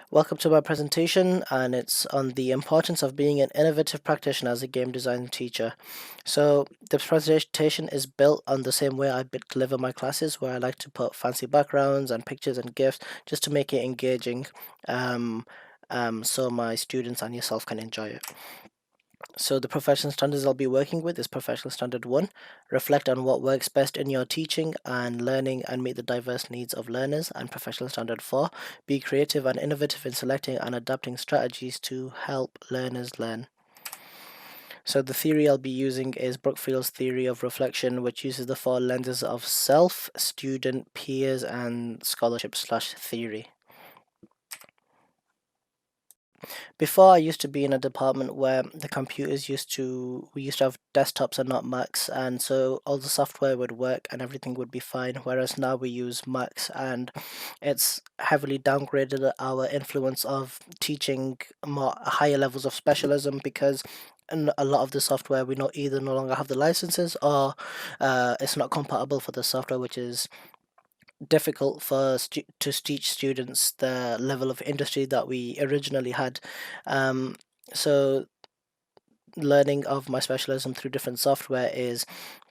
Welcome to my presentation, and it's on the importance of being an innovative practitioner as a game design teacher. So the presentation is built on the same way I deliver my classes, where I like to put fancy backgrounds and pictures and GIFs just to make it engaging, um, so my students and yourself can enjoy it. So the professional standards I'll be working with is professional standard 1. Reflect on what works best in your teaching and learning and meet the diverse needs of learners. And professional standard 4. Be creative and innovative in selecting and adapting strategies to help learners learn. So the theory I'll be using is Brookfield's theory of reflection, which uses the 4 lenses of self, student, peers, and scholarship/theory. Before, I used to be in a department where we used to have desktops and not Macs, and so all the software would work and everything would be fine. Whereas now we use Macs, and it's heavily downgraded our influence of teaching more higher levels of specialism because a lot of the software we either no longer have the licenses or it's not compatible for the software, which is difficult to teach students the level of industry that we originally had. Um, so learning of my specialism through different software is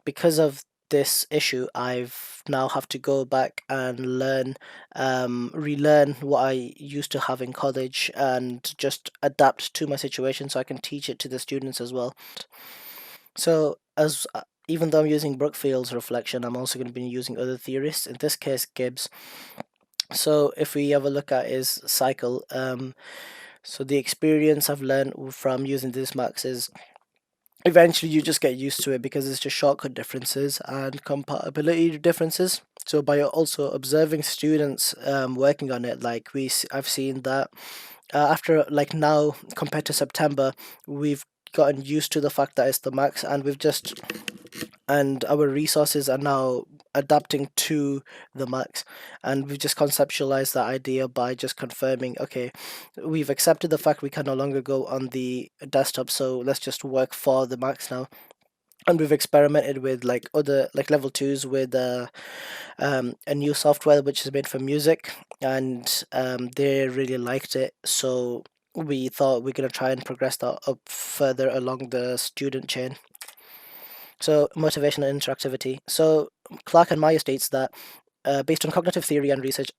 because of this issue. I've now have to go back and relearn what I used to have in college and just adapt to my situation so I can teach it to the students as well. So as even though I'm using Brookfield's reflection, I'm also going to be using other theorists, in this case Gibbs. So if we have a look at his cycle, so the experience I've learned from using this max is eventually you just get used to it because it's just shortcut differences and compatibility differences. So by also observing students working on it, I've seen that after like now compared to September, we've gotten used to the fact that it's the max, and our resources are now adapting to the max, and we've just conceptualized that idea by just confirming, okay, we've accepted the fact we can no longer go on the desktop, so let's just work for the max now. And we've experimented with like other like level twos with a new software which is made for music, and they really liked it, so we thought we're going to try and progress that up further along the student chain. So motivation and interactivity. So Clark and Meyer states that based on cognitive theory and research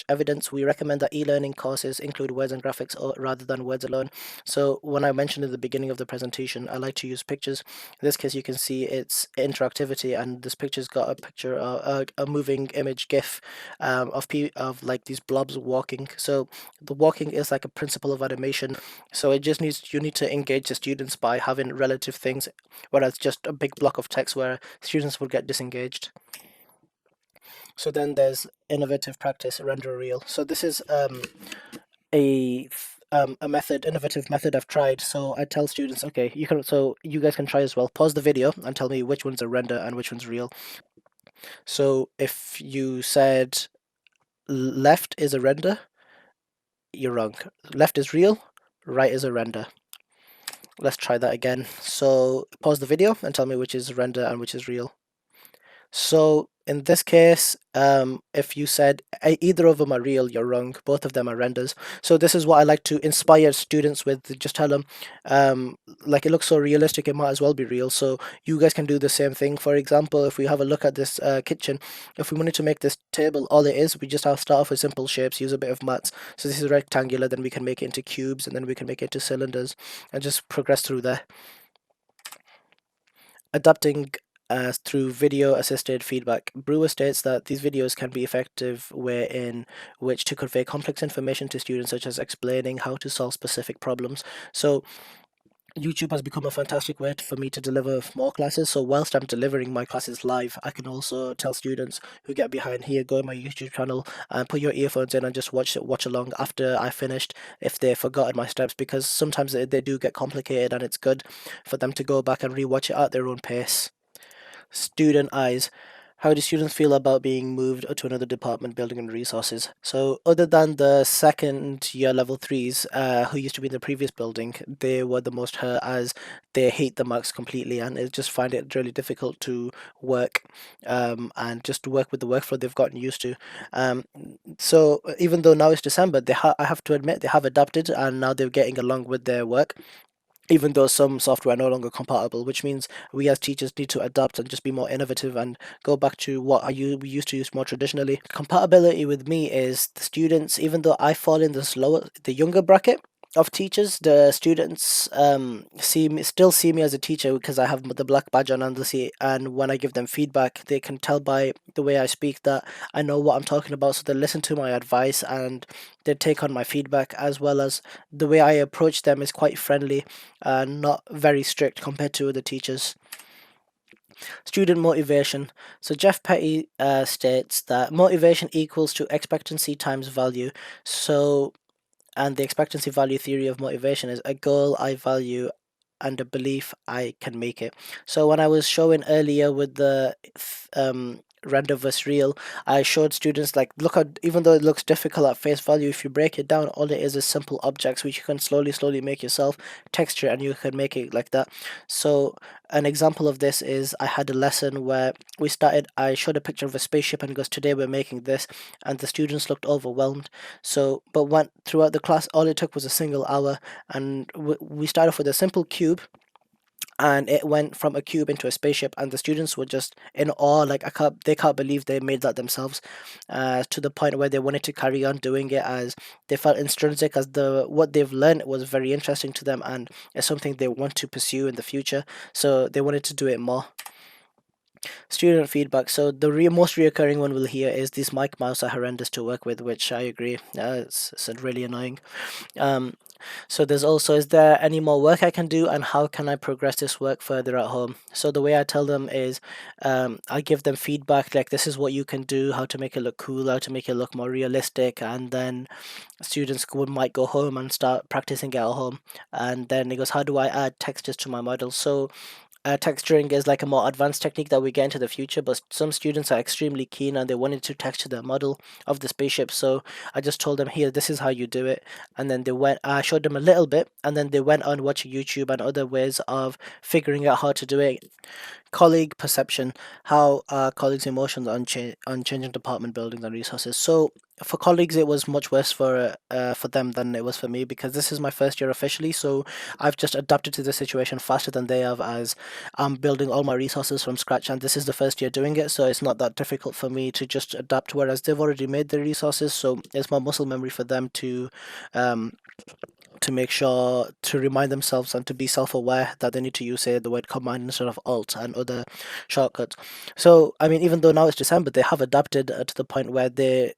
evidence, we recommend that e-learning courses include words and graphics rather than words alone. So when I mentioned at the beginning of the presentation, I like to use pictures. In this case, you can see it's interactivity, and this picture's got a picture of a moving image GIF of like these blobs walking. So the walking is like a principle of animation. So you need to engage the students by having relative things, whereas just a big block of text where students would get disengaged. So then there's innovative practice, render real. So this is innovative method I've tried. So I tell students, okay, you guys can try as well. Pause the video and tell me which one's a render and which one's real. So if you said left is a render, you're wrong. Left is real, right is a render. Let's try that again. So pause the video and tell me which is render and which is real. So in this case, if you said either of them are real, you're wrong. Both of them are renders. So this is what I like to inspire students with. Just tell them, like it looks so realistic, it might as well be real. So you guys can do the same thing. For example, if we have a look at this kitchen, if we wanted to make this table, all it is, we just have to start off with simple shapes, use a bit of maths. So this is rectangular, then we can make it into cubes, and then we can make it into cylinders, and just progress through there. Adapting through video assisted feedback. Brewer states that these videos can be effective way in which to convey complex information to students, such as explaining how to solve specific problems. So YouTube has become a fantastic way for me to deliver more classes. So whilst I'm delivering my classes live, I can also tell students who get behind, here, go on my YouTube channel and put your earphones in and just watch along after I finished if they've forgotten my steps, because sometimes they do get complicated, and it's good for them to go back and rewatch it at their own pace. Student eyes. How do students feel about being moved to another department, building and resources? So, other than the second year level threes, who used to be in the previous building, they were the most hurt as they hate the marks completely and they just find it really difficult to work and just work with the workflow they've gotten used to. So, even though now it's December, I have to admit they have adapted and now they're getting along with their work even though some software are no longer compatible, which means we as teachers need to adapt and just be more innovative and go back to what we used to use more traditionally. Compatibility with me is the students, even though I fall in the younger bracket of teachers, the students still see me as a teacher because I have the black badge on under see, and when I give them feedback, they can tell by the way I speak that I know what I'm talking about, so they listen to my advice and they take on my feedback, as well as the way I approach them is quite friendly and not very strict compared to other teachers. Student motivation. So Jeff Petty states that motivation equals to expectancy times value. So and the expectancy value theory of motivation is a goal I value and a belief I can make it. So when I was showing earlier with the render versus real, I showed students like look at, even though it looks difficult at face value, if you break it down, all it is simple objects which you can slowly make yourself texture and you can make it like that. So an example of this is I had a lesson where I showed a picture of a spaceship and goes, today we're making this, and the students looked overwhelmed. So but went throughout the class, all it took was a single hour, and we started off with a simple cube, and it went from a cube into a spaceship, and the students were just in awe, like they can't believe they made that themselves, to the point where they wanted to carry on doing it, as they felt intrinsic, as the what they've learned was very interesting to them and it's something they want to pursue in the future, so they wanted to do it more. Student feedback. So the most reoccurring one we'll hear is these mic mouse are horrendous to work with, which I agree. It's really annoying. Um, so there's also, is there any more work I can do and how can I progress this work further at home? So the way I tell them is I give them feedback like this is what you can do, how to make it look cool, how to make it look more realistic, and then might go home and start practicing it at home. And then it goes, how do I add textures to my model? So texturing is like a more advanced technique that we get into the future, but some students are extremely keen and they wanted to texture the model of the spaceship. So I just told them, here, this is how you do it. And then I showed them a little bit, and then they went on watching YouTube and other ways of figuring out how to do it. Colleague perception, how are colleagues' emotions on changing department buildings and resources. So for colleagues, it was much worse for them than it was for me, because this is my first year officially. So I've just adapted to the situation faster than they have, as I'm building all my resources from scratch, and this is the first year doing it. So it's not that difficult for me to just adapt, whereas they've already made the resources. So it's more muscle memory for them um, to make sure to remind themselves and to be self-aware that they need to use, say, the word command instead of alt and other shortcuts. So I mean, even though now it's December, they have adapted to the point where they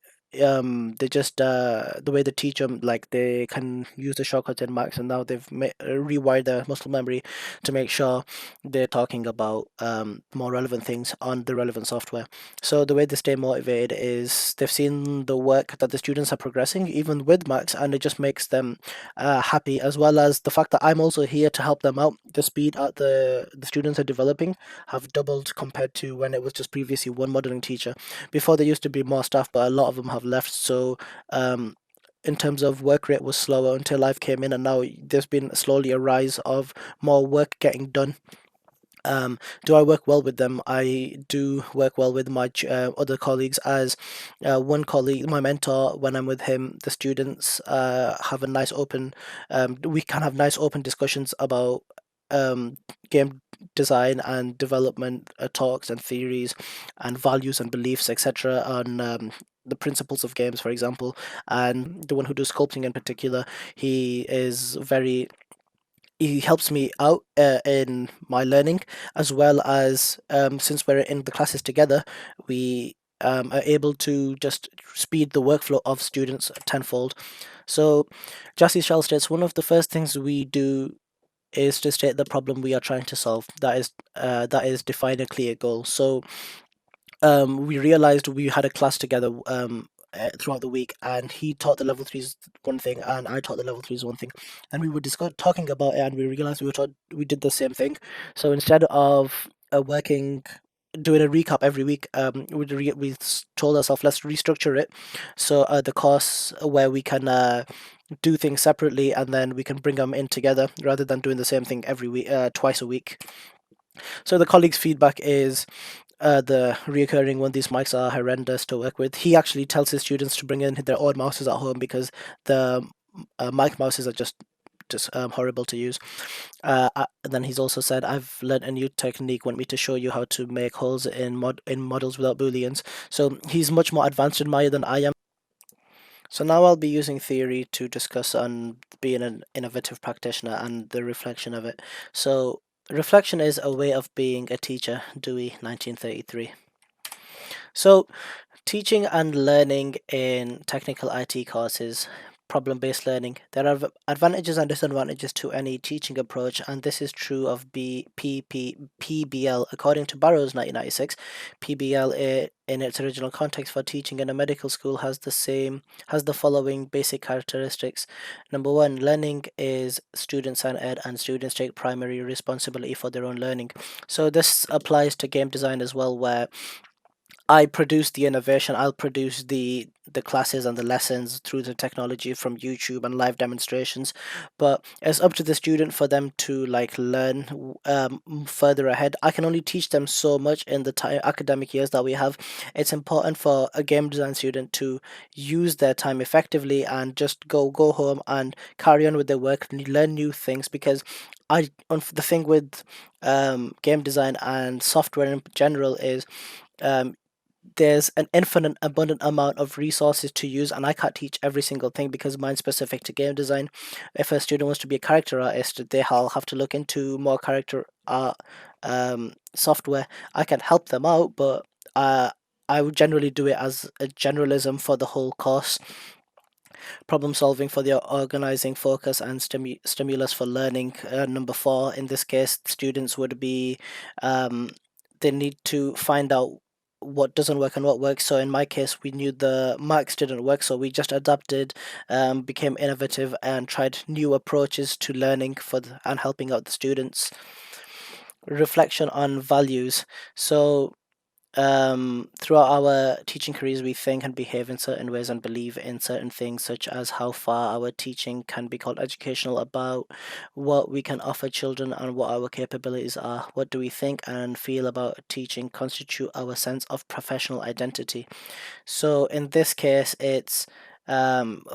just the way they teach them, like they can use the shortcuts in Max, and now they've rewired their muscle memory to make sure they're talking about more relevant things on the relevant software. So the way they stay motivated is they've seen the work that the students are progressing even with Max, and it just makes them happy, as well as the fact that I'm also here to help them out. The speed at the students are developing have doubled compared to when it was just previously one modeling teacher. Before there used to be more staff, but a lot of them have left. So in terms of work rate was slower until I've came in, and now there's been slowly a rise of more work getting done. Do I work well with them? I do work well with my other colleagues, as one colleague, my mentor, when I'm with him, the students have a nice open, we can have nice open discussions about um, game design and development talks and theories and values and beliefs, etc., on the principles of games, for example. And the one who does sculpting in particular, he is very he helps me out in my learning, as well as since we're in the classes together, we are able to just speed the workflow of students tenfold. So Jassy Shell states one of the first things we do is to state the problem we are trying to solve. That is define a clear goal. So we realized we had a class together throughout the week, and he taught the level threes one thing, and I taught the level threes one thing, and we were talking about it, and we realized we did the same thing. So instead of working doing a recap every week. Told ourselves let's restructure it, so the course where we can do things separately and then we can bring them in together rather than doing the same thing every week, twice a week. So the colleagues' feedback is the reoccurring one. These mics are horrendous to work with. He actually tells his students to bring in their own mouses at home because the mic mouses are just horrible to use. And then he's also said, "I've learned a new technique. Want me to show you how to make holes in models without booleans?" So he's much more advanced in Maya than I am. So now I'll be using theory to discuss on being an innovative practitioner and the reflection of it. So reflection is a way of being a teacher. Dewey, 1933. So teaching and learning in technical IT courses, problem-based learning. There are advantages and disadvantages to any teaching approach, and this is true of PBL. According to Barrows 1996, PBL in its original context for teaching in a medical school has the following basic characteristics. Number one, learning is student-centered and students take primary responsibility for their own learning. So this applies to game design as well, where I produce the innovation. I'll produce the classes and the lessons through the technology from YouTube and live demonstrations. But it's up to the student for them to like learn further ahead. I can only teach them so much in the academic years that we have. It's important for a game design student to use their time effectively and just go home and carry on with their work, learn new things because the thing with game design and software in general is um, there's an infinite abundant amount of resources to use, and I can't teach every single thing because mine's specific to game design. If a student wants to be a character artist, they'll have to look into more character art software. I can help them out, but I would generally do it as a generalism for the whole course. Problem solving for the organizing, focus, and stimulus for learning. Number four, in this case, students would be they need to find out what doesn't work and what works. So in my case, we knew the marks didn't work, so we just adapted, became innovative, and tried new approaches to learning and helping out the students. Reflection on values. So throughout our teaching careers, we think and behave in certain ways and believe in certain things, such as how far our teaching can be called educational, about what we can offer children and what our capabilities are. What do we think and feel about teaching constitute our sense of professional identity. So in this case, it's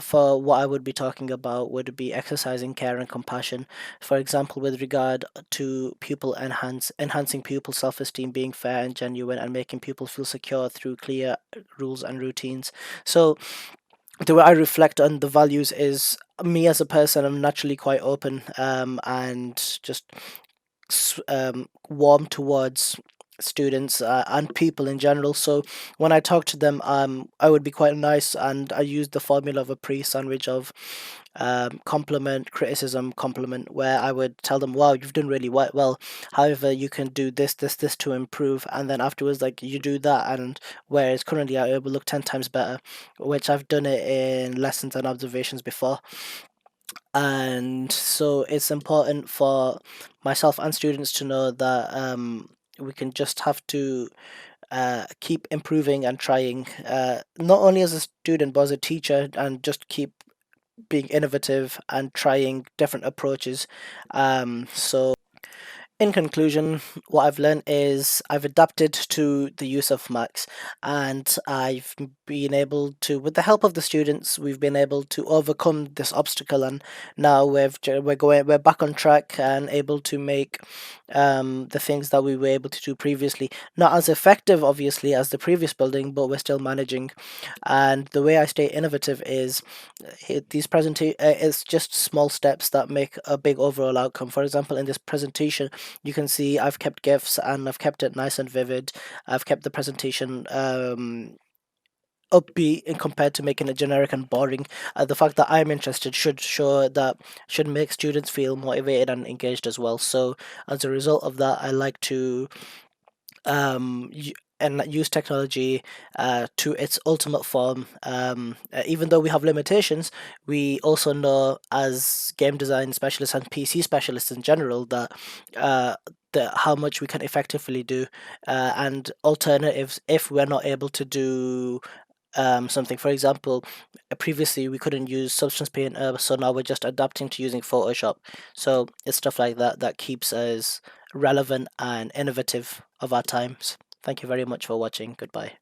for what I would be talking about would be exercising care and compassion. For example, with regard to enhancing pupil self-esteem, being fair and genuine, and making people feel secure through clear rules and routines. So the way I reflect on the values is me as a person. I'm naturally quite open and just warm towards students and people in general. So when I talk to them, I would be quite nice, and I use the formula of a pre-sandwich of compliment, criticism, compliment, where I would tell them, "Wow, you've done really well. However, you can do this to improve." And then afterwards, like you do that, and whereas currently I will look 10 times better, which I've done it in lessons and observations before. And so it's important for myself and students to know that we can just have to keep improving and trying, not only as a student but as a teacher, and just keep being innovative and trying different approaches. So in conclusion, what I've learned is I've adapted to the use of Macs, and I've been able to, with the help of the students, we've been able to overcome this obstacle, and now we're back on track and able to make the things that we were able to do previously. Not as effective, obviously, as the previous building, but we're still managing. And the way I stay innovative is it's just small steps that make a big overall outcome. For example, in this presentation, you can see I've kept GIFs and I've kept it nice and vivid. I've kept the presentation upbeat in compared to making it generic and boring. The fact that I'm interested should make students feel motivated and engaged as well. So as a result of that, I like to and use technology to its ultimate form. Even though we have limitations, we also know as game design specialists and PC specialists in general that uh, how much we can effectively do, and alternatives if we're not able to do something. For example, previously we couldn't use Substance Paint, so now we're just adapting to using Photoshop. So it's stuff like that that keeps us relevant and innovative of our times. Thank you very much for watching. Goodbye.